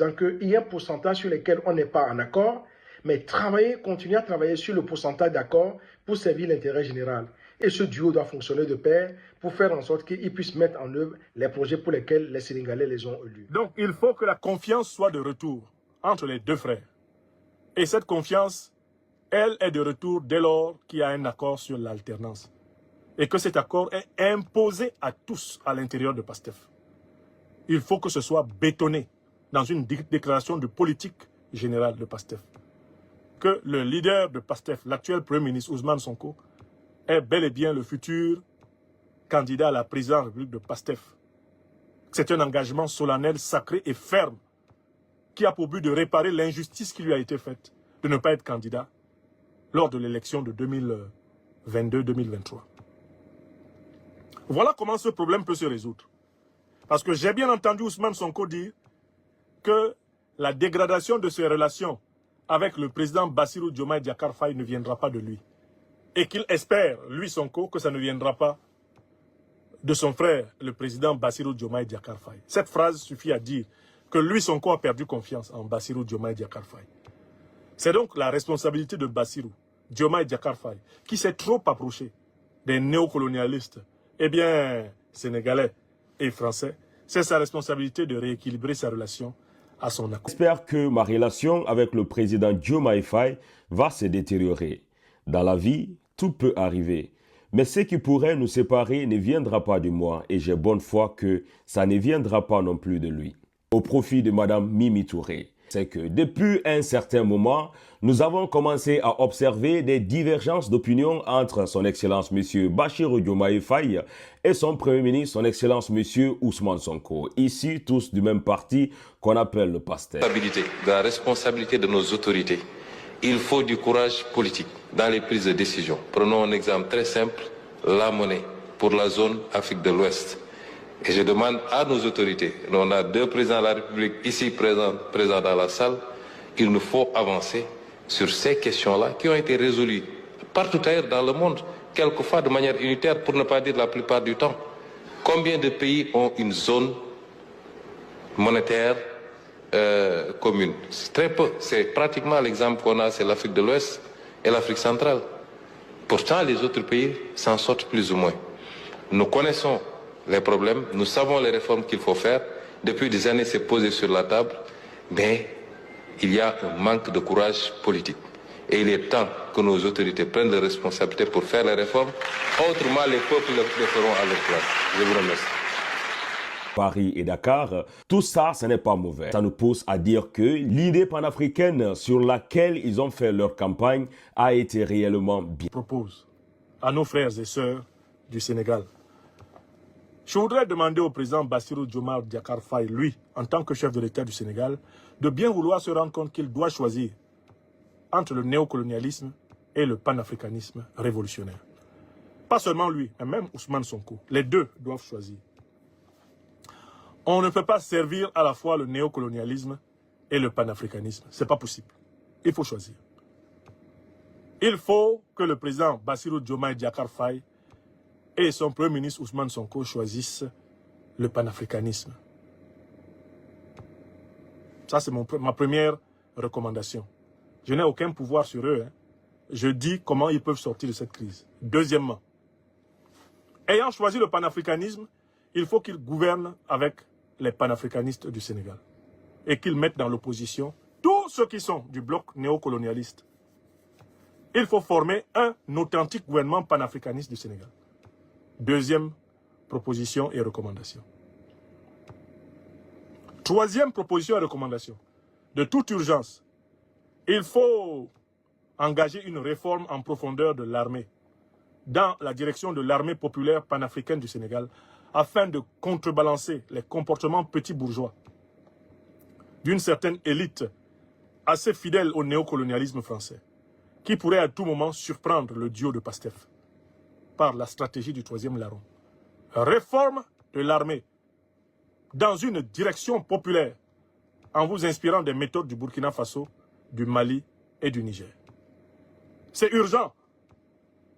disant qu'il y a un pourcentage sur lequel on n'est pas en accord, mais continuer à travailler sur le pourcentage d'accord pour servir l'intérêt général. Et ce duo doit fonctionner de pair pour faire en sorte qu'ils puissent mettre en œuvre les projets pour lesquels les Sénégalais les ont élus. Donc il faut que la confiance soit de retour entre les deux frères. Et cette confiance, elle est de retour dès lors qu'il y a un accord sur l'alternance. Et que cet accord est imposé à tous à l'intérieur de PASTEF. Il faut que ce soit bétonné dans une déclaration de politique générale de PASTEF. Que le leader de PASTEF, l'actuel Premier ministre Ousmane Sonko, est bel et bien le futur candidat à la présidence de la République de PASTEF. C'est un engagement solennel, sacré et ferme qui a pour but de réparer l'injustice qui lui a été faite de ne pas être candidat lors de l'élection de 2022-2023. Voilà comment ce problème peut se résoudre. Parce que j'ai bien entendu Ousmane Sonko dire que la dégradation de ses relations avec le président Bassirou Diomaye Diakhar Faye ne viendra pas de lui. Et qu'il espère, lui Sonko, que ça ne viendra pas de son frère, le président Bassirou Diomaye Diakhar Faye. Cette phrase suffit à dire que lui Sonko a perdu confiance en Bassirou Diomaye Diakhar Faye. C'est donc la responsabilité de Bassirou Diomaye Diakhar Faye qui s'est trop approché des néocolonialistes, eh bien, sénégalais et français. C'est sa responsabilité de rééquilibrer sa relation à son accord. J'espère que ma relation avec le président Diomaye Faye va se détériorer. Dans la vie, tout peut arriver. Mais ce qui pourrait nous séparer ne viendra pas de moi et j'ai bonne foi que ça ne viendra pas non plus de lui. Au profit de Madame Mimi Touré. C'est que depuis un certain moment, nous avons commencé à observer des divergences d'opinion entre son Excellence M. Bassirou Diomaye Faye et son Premier ministre, son Excellence M. Ousmane Sonko. Ici, tous du même parti qu'on appelle le PASTEF. De la responsabilité de nos autorités. Il faut du courage politique dans les prises de décision. Prenons un exemple très simple, la monnaie pour la zone Afrique de l'Ouest. Et je demande à nos autorités, on a deux présidents de la République ici présents dans la salle, qu'il nous faut avancer sur ces questions-là qui ont été résolues partout ailleurs dans le monde, quelquefois de manière unitaire, pour ne pas dire la plupart du temps. Combien de pays ont une zone monétaire commune? C'est très peu. C'est pratiquement l'exemple qu'on a, c'est l'Afrique de l'Ouest et l'Afrique centrale. Pourtant, les autres pays s'en sortent plus ou moins. Nous connaissons les problèmes, nous savons les réformes qu'il faut faire. Depuis des années, c'est posé sur la table, mais il y a un manque de courage politique. Et il est temps que nos autorités prennent les responsabilités pour faire les réformes. Autrement, les peuples les feront à leur place. Je vous remercie. Paris et Dakar, tout ça, ce n'est pas mauvais. Ça nous pousse à dire que l'idée panafricaine sur laquelle ils ont fait leur campagne a été réellement bien. Je propose à nos frères et sœurs du Sénégal. Je voudrais demander au président Bassirou Diomaye Diakhar Faye, lui, en tant que chef de l'État du Sénégal, de bien vouloir se rendre compte qu'il doit choisir entre le néocolonialisme et le panafricanisme révolutionnaire. Pas seulement lui, mais même Ousmane Sonko. Les deux doivent choisir. On ne peut pas servir à la fois le néocolonialisme et le panafricanisme. Ce n'est pas possible. Il faut choisir. Il faut que le président Bassirou Diomaye Diakhar Faye et son Premier ministre Ousmane Sonko choisissent le panafricanisme. Ça, c'est ma première recommandation. Je n'ai aucun pouvoir sur eux. Je dis comment ils peuvent sortir de cette crise. Deuxièmement, ayant choisi le panafricanisme, il faut qu'ils gouvernent avec les panafricanistes du Sénégal et qu'ils mettent dans l'opposition tous ceux qui sont du bloc néocolonialiste. Il faut former un authentique gouvernement panafricaniste du Sénégal. Deuxième proposition et recommandation. Troisième proposition et recommandation. De toute urgence, il faut engager une réforme en profondeur de l'armée dans la direction de l'armée populaire panafricaine du Sénégal afin de contrebalancer les comportements petits bourgeois d'une certaine élite assez fidèle au néocolonialisme français qui pourrait à tout moment surprendre le duo de PASTEF par la stratégie du troisième larron. Réforme de l'armée dans une direction populaire en vous inspirant des méthodes du Burkina Faso, du Mali et du Niger. C'est urgent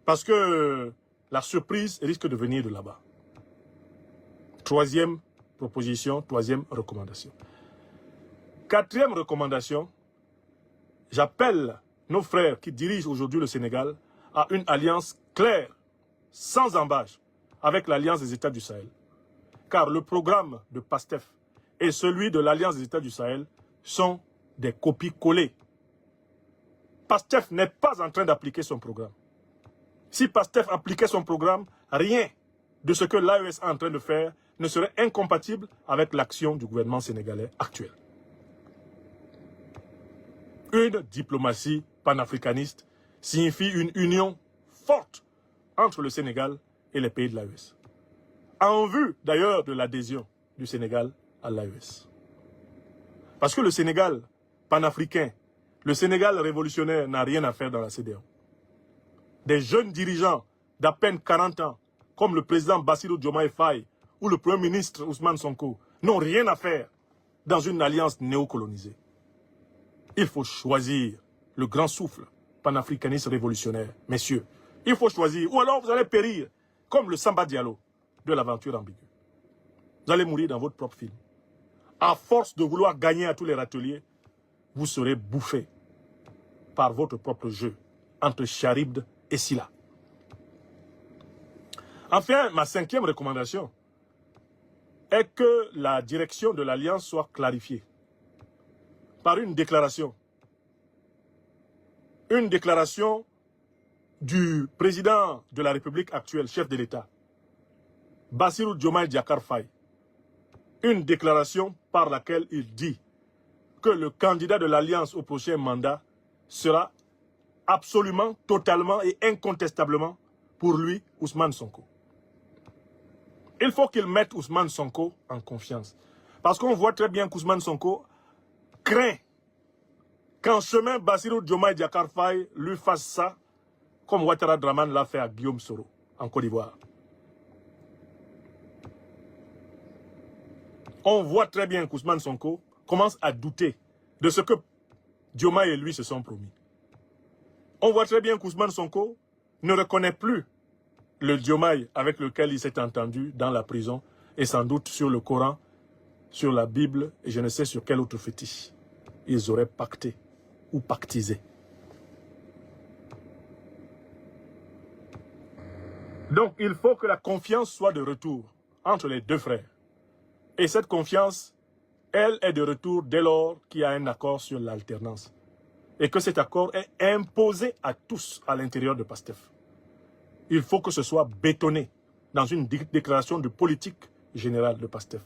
parce que la surprise risque de venir de là-bas. Troisième proposition, troisième recommandation. Quatrième recommandation, j'appelle nos frères qui dirigent aujourd'hui le Sénégal à une alliance claire, sans embâche, avec l'Alliance des États du Sahel. Car le programme de PASTEF et celui de l'Alliance des États du Sahel sont des copies collées. PASTEF n'est pas en train d'appliquer son programme. Si PASTEF appliquait son programme, rien de ce que l'AES est en train de faire ne serait incompatible avec l'action du gouvernement sénégalais actuel. Une diplomatie panafricaniste signifie une union forte entre le Sénégal et les pays de l'AES. En vue d'ailleurs de l'adhésion du Sénégal à l'AES. Parce que le Sénégal panafricain, le Sénégal révolutionnaire n'a rien à faire dans la CEDEAO. Des jeunes dirigeants d'à peine 40 ans, comme le président Bassirou Diomaye Faye ou le Premier ministre Ousmane Sonko, n'ont rien à faire dans une alliance néocolonisée. Il faut choisir le grand souffle panafricaniste révolutionnaire, messieurs. Il faut choisir, ou alors vous allez périr comme le Samba Diallo de l'aventure ambiguë. Vous allez mourir dans votre propre film. À force de vouloir gagner à tous les râteliers, vous serez bouffé par votre propre jeu entre Charybde et Silla. Enfin, ma cinquième recommandation est que la direction de l'Alliance soit clarifiée par une déclaration. Une déclaration du président de la République actuelle, chef de l'État, Bassirou Diomaye Diakhar Faye. Une déclaration par laquelle il dit que le candidat de l'Alliance au prochain mandat sera absolument, totalement et incontestablement pour lui, Ousmane Sonko. Il faut qu'il mette Ousmane Sonko en confiance. Parce qu'on voit très bien qu'Ousmane Sonko craint qu'en chemin, Bassirou Diomaye Diakhar Faye lui fasse ça, comme Ouattara Draman l'a fait à Guillaume Soro, en Côte d'Ivoire. On voit très bien qu'Ousmane Sonko commence à douter de ce que Diomaye et lui se sont promis. On voit très bien qu'Ousmane Sonko ne reconnaît plus le Diomaye avec lequel il s'est entendu dans la prison et sans doute sur le Coran, sur la Bible et je ne sais sur quel autre fétiche ils auraient pacté ou pactisé. Donc il faut que la confiance soit de retour entre les deux frères. Et cette confiance, elle est de retour dès lors qu'il y a un accord sur l'alternance. Et que cet accord est imposé à tous à l'intérieur de PASTEF. Il faut que ce soit bétonné dans une déclaration de politique générale de PASTEF.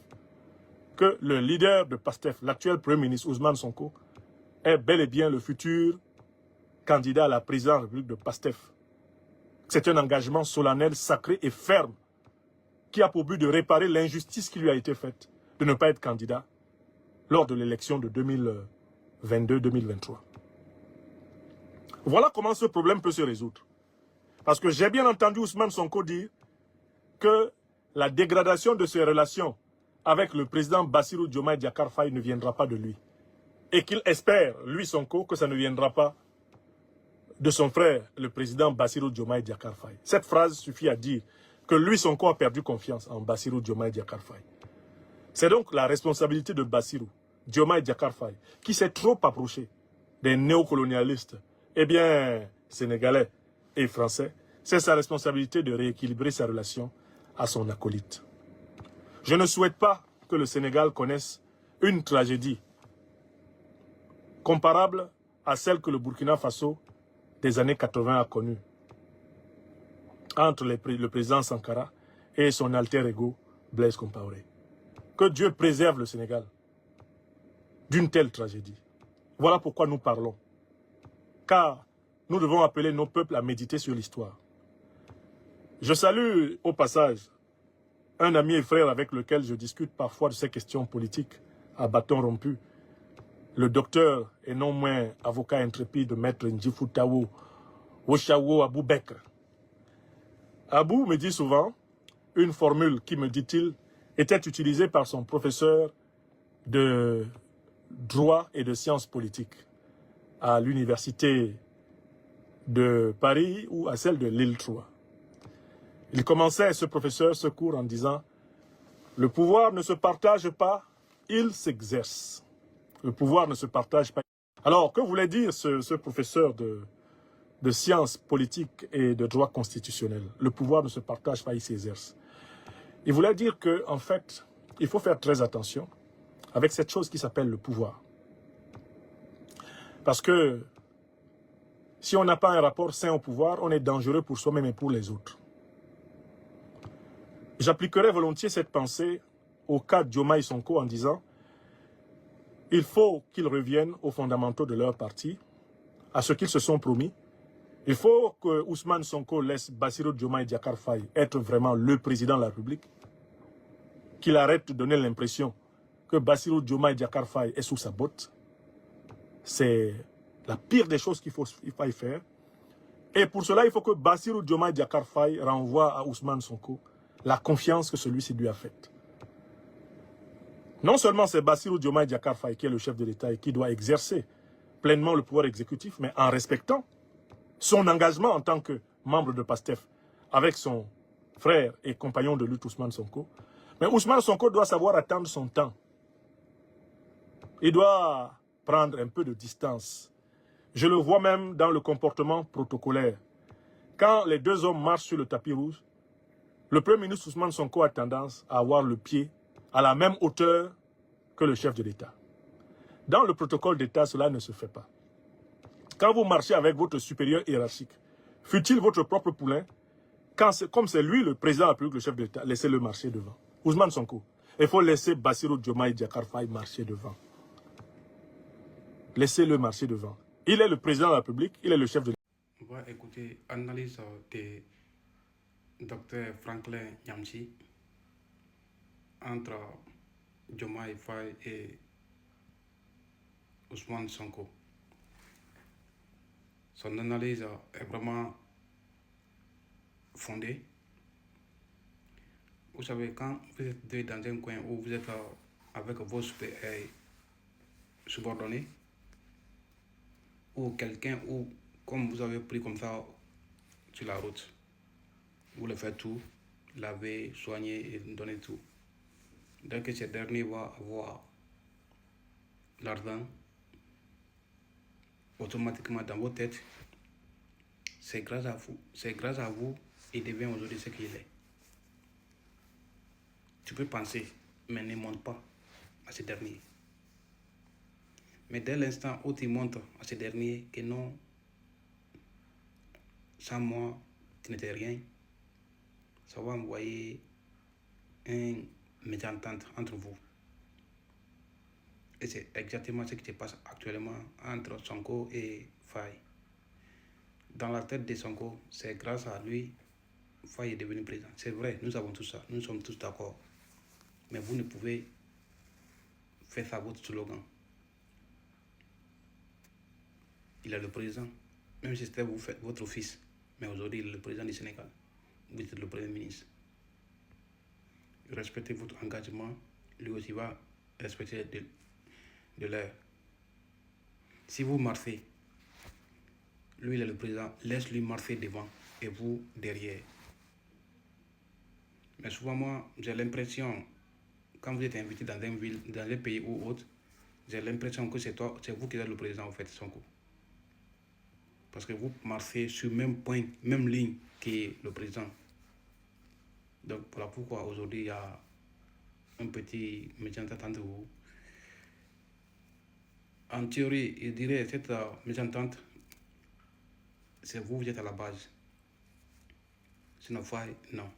Que le leader de PASTEF, l'actuel Premier ministre Ousmane Sonko, est bel et bien le futur candidat à la présidence de la République de PASTEF. C'est un engagement solennel, sacré et ferme qui a pour but de réparer l'injustice qui lui a été faite de ne pas être candidat lors de l'élection de 2022-2023. Voilà comment ce problème peut se résoudre. Parce que j'ai bien entendu Ousmane Sonko dire que la dégradation de ses relations avec le président Bassirou Diomaye Diakhar Faye ne viendra pas de lui. Et qu'il espère, lui Sonko, que ça ne viendra pas de son frère, le président Bassirou Diomaye Diakhar Faye. Cette phrase suffit à dire que lui Sonko a perdu confiance en Bassirou Diomaye Diakhar Faye. C'est donc la responsabilité de Bassirou Diomaye Diakhar Faye, qui s'est trop approché des néocolonialistes, eh bien, sénégalais et français, c'est sa responsabilité de rééquilibrer sa relation à son acolyte. Je ne souhaite pas que le Sénégal connaisse une tragédie comparable à celle que le Burkina Faso des années 80 a connue entre le président Sankara et son alter ego Blaise Compaoré. Que Dieu préserve le Sénégal d'une telle tragédie. Voilà pourquoi nous parlons. Car nous devons appeler nos peuples à méditer sur l'histoire. Je salue au passage un ami et frère avec lequel je discute parfois de ces questions politiques à bâton rompu, le docteur et non moins avocat intrépide maître Ndjifou Tawo Oshawo Abou Bekr. Abou me dit souvent une formule qui, me dit-il, était utilisée par son professeur de droit et de sciences politiques à l'université de Paris ou à celle de Lille 3. Il commençait, ce professeur, ce cours en disant « Le pouvoir ne se partage pas, il s'exerce. » Le pouvoir ne se partage pas. Alors, que voulait dire ce professeur de sciences politiques et de droit constitutionnel? Le pouvoir ne se partage pas, il s'exerce. Il voulait dire que, en fait, il faut faire très attention avec cette chose qui s'appelle le pouvoir. Parce que si on n'a pas un rapport sain au pouvoir, on est dangereux pour soi-même et pour les autres. J'appliquerai volontiers cette pensée au cas de Diomaye Sonko en disant il faut qu'ils reviennent aux fondamentaux de leur parti, à ce qu'ils se sont promis. Il faut que Ousmane Sonko laisse Bassirou Diomaye Diakhar Faye être vraiment le président de la République, qu'il arrête de donner l'impression que Bassirou Diomaye Diakhar Faye est sous sa botte. C'est la pire des choses qu'il faille faire. Et pour cela, il faut que Bassirou Diomaye Diakhar Faye renvoie à Ousmane Sonko la confiance que celui-ci lui a faite. Non seulement c'est Bassirou Diomaye Diakhar Faye qui est le chef de l'État et qui doit exercer pleinement le pouvoir exécutif, mais en respectant son engagement en tant que membre de PASTEF avec son frère et compagnon de lutte Ousmane Sonko. Mais Ousmane Sonko doit savoir attendre son temps. Il doit prendre un peu de distance. Je le vois même dans le comportement protocolaire. Quand les deux hommes marchent sur le tapis rouge, le Premier ministre Ousmane Sonko a tendance à avoir le pied à la même hauteur que le chef de l'État. Dans le protocole d'État, cela ne se fait pas. Quand vous marchez avec votre supérieur hiérarchique, fût-il votre propre poulain, comme c'est lui le président de la République, le chef de l'État, laissez-le marcher devant. Ousmane Sonko, il faut laisser Bassirou Diomaye Diakhar Faye marcher devant. Laissez-le marcher devant. Il est le président de la République, il est le chef de l'État. On va écouter l'analyse de Dr Franklin Nyamsi entre Diomaye Faye et Ousmane Sonko. Son analyse est vraiment fondée. Vous savez, quand vous êtes dans un coin où vous êtes avec vos subordonnés, ou quelqu'un, ou comme vous avez pris comme ça sur la route, vous le faites tout, laver, soigner et donner tout. Dès que ce dernier va avoir l'argent, automatiquement dans vos têtes, c'est grâce à vous, il devient aujourd'hui ce qu'il est. Tu peux penser, mais ne montre pas à ce dernier. Mais dès l'instant où tu montres à ce dernier que non, sans moi, tu n'étais rien, ça va envoyer une mésentente entre vous. Et c'est exactement ce qui se passe actuellement entre Sonko et Faye. Dans la tête de Sonko, c'est grâce à lui, Faye est devenu président. C'est vrai, nous avons tout ça, nous sommes tous d'accord. Mais vous ne pouvez faire ça votre slogan. Il est le président, même si c'était votre fils. Mais aujourd'hui, il est le président du Sénégal. Vous êtes le premier ministre. Respectez votre engagement, lui aussi va respecter de l'heure. Si vous marchez, lui il est le président, laisse-lui marcher devant et vous derrière. Mais souvent moi, j'ai l'impression, quand vous êtes invité dans une ville, dans un pays ou autre, j'ai l'impression que c'est vous qui êtes le président en fait, Sonko. Parce que vous marchez sur le même point, même ligne que le président. Donc voilà pourquoi aujourd'hui il y a un petit mésentente entre vous. En théorie, je dirais que cette mésentente, c'est vous êtes à la base. Sinon, non.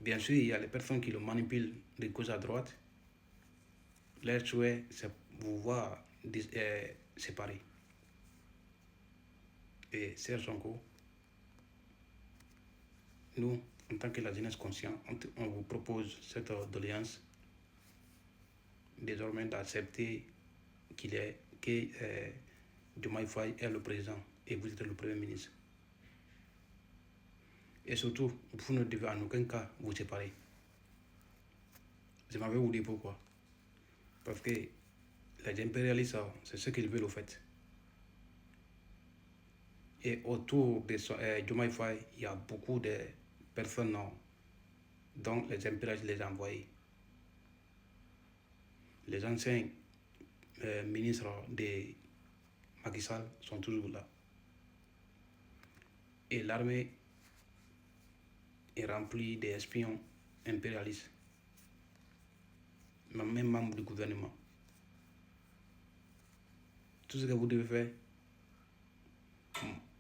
Bien sûr, il y a les personnes qui le manipulent de gauche à droite. Leur souhait, c'est vous voir séparés. Et Serge Sonko, nous, en tant que la jeunesse consciente, on vous propose cette doléance désormais d'accepter que Diomaye Faye est le président et vous êtes le premier ministre. Et surtout, vous ne devez en aucun cas vous séparer. Je m'avais vous dire pourquoi. Parce que les impérialistes, c'est ce qu'ils veulent au fait. Et autour de Diomaye Faye, il y a beaucoup de personnes dont les impérialistes les ont envoyés. Les anciens ministres de Macky Sall sont toujours là. Et l'armée est remplie d'espions impérialistes, même membres du gouvernement. Tout ce que vous devez faire,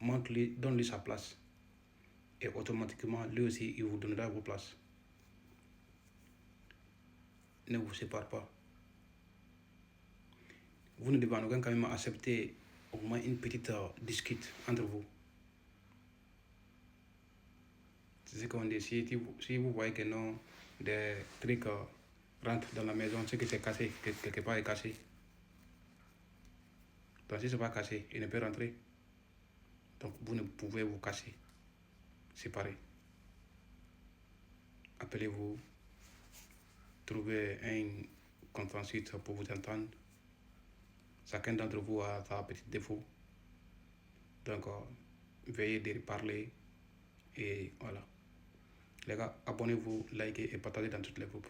montre-lui, donne-lui sa place. Et automatiquement, lui aussi, il vous donnera vos places. Ne vous séparez pas. Vous ne devez en aucun cas même accepter au moins une petite discute entre vous. C'est ce qu'on dit. Si vous voyez que non, des trucs rentrent dans la maison, c'est que c'est cassé, que quelque part est cassé. Donc si ce n'est pas cassé, il ne peut rentrer. Donc vous ne pouvez vous casser. Séparer. Appelez-vous. Trouvez un consensus pour vous entendre. Chacun d'entre vous a sa petite défaut. Donc veuillez de parler. Et voilà. Les gars, abonnez-vous, likez et partagez dans tous les groupes.